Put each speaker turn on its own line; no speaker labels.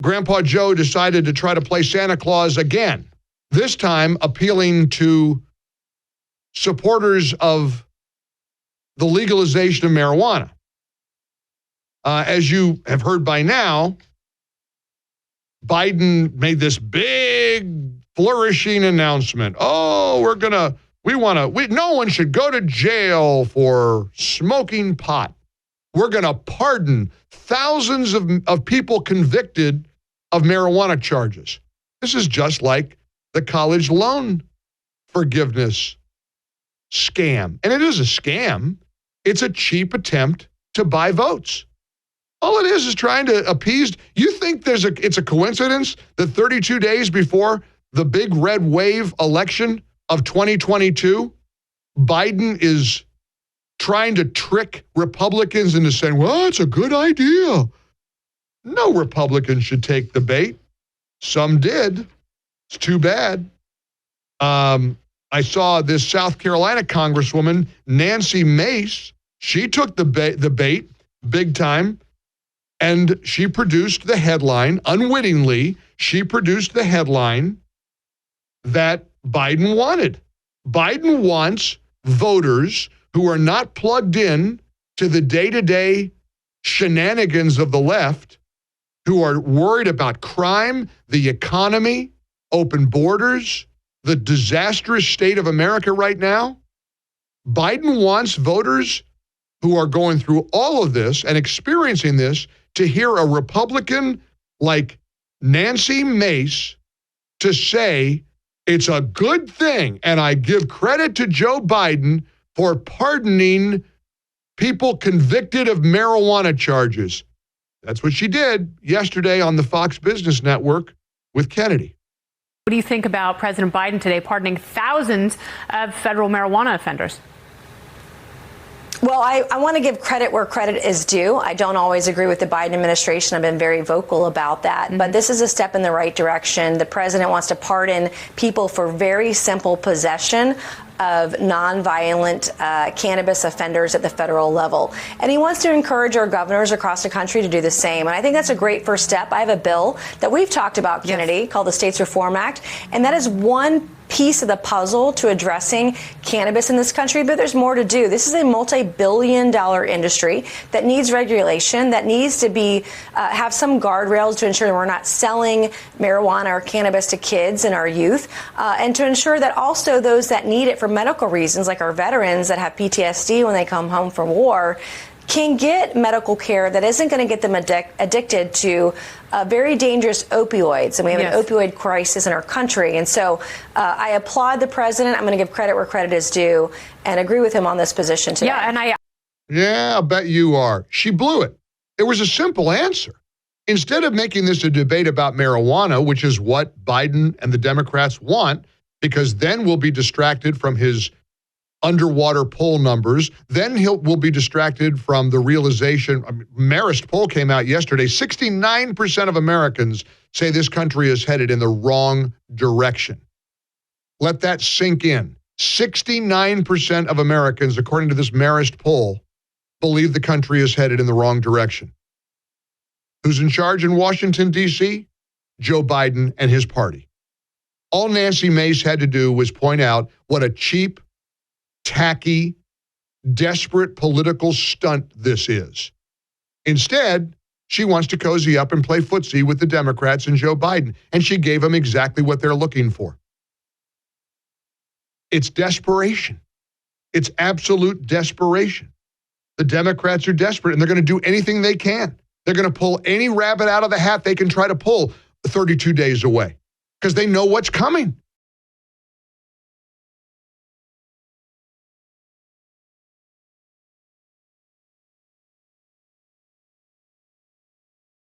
Grandpa Joe decided to try to play Santa Claus again, this time appealing to supporters of the legalization of marijuana. As you have heard by now, Biden made this big, flourishing announcement. Oh, no one should go to jail for smoking pot. We're going to pardon thousands of people convicted of marijuana charges. This is just like the college loan forgiveness scam. And it is a scam. It's a cheap attempt to buy votes. All it is trying to appease. You think it's a coincidence that 32 days before the big red wave election of 2022, Biden is trying to trick Republicans into saying, well, it's a good idea. No Republicans should take the bait. Some did. It's too bad. I saw this South Carolina Congresswoman, Nancy Mace. She took the bait big time, and she produced the headline, unwittingly, she produced the headline that Biden wanted. Biden wants voters who are not plugged in to the day-to-day shenanigans of the left, who are worried about crime, the economy, open borders, the disastrous state of America right now. Biden wants voters who are going through all of this and experiencing this to hear a Republican like Nancy Mace to say it's a good thing, and I give credit to Joe Biden for pardoning people convicted of marijuana charges. That's what she did yesterday on the Fox Business Network with Kennedy.
What do you think about President Biden today pardoning thousands of federal marijuana offenders?
Well, I want to give credit where credit is due. I don't always agree with the Biden administration. I've been very vocal about that. But this is a step in the right direction. The president wants to pardon people for very simple possession of nonviolent cannabis offenders at the federal level. And he wants to encourage our governors across the country to do the same. And I think that's a great first step. I have a bill that we've talked about, Kennedy, called the States Reform Act. And that is one piece of the puzzle to addressing cannabis in this country, but there's more to do. This is a multi-billion-dollar industry that needs regulation, that needs to be have some guardrails to ensure that we're not selling marijuana or cannabis to kids and our youth, and to ensure that also those that need it for medical reasons, like our veterans that have PTSD when they come home from war, can get medical care that isn't going to get them addicted to very dangerous opioids. And we have an opioid crisis in our country. And so I applaud the president. I'm going to give credit where credit is due and agree with him on this position today.
Yeah, I bet you are. She blew it. It was a simple answer. Instead of making this a debate about marijuana, which is what Biden and the Democrats want, because then we'll be distracted from his underwater poll numbers. Then we'll be distracted from the realization. Marist poll came out yesterday. 69% of Americans say this country is headed in the wrong direction. Let that sink in. 69% of Americans, according to this Marist poll, believe the country is headed in the wrong direction. Who's in charge in Washington, D.C.? Joe Biden and his party. All Nancy Mace had to do was point out what a cheap, tacky, desperate political stunt this is. Instead, she wants to cozy up and play footsie with the Democrats and Joe Biden, and she gave them exactly what they're looking for. It's desperation. It's absolute desperation. The Democrats are desperate, and they're going to do anything they can. They're going to pull any rabbit out of the hat they can try to pull 32 days away, because they know what's coming.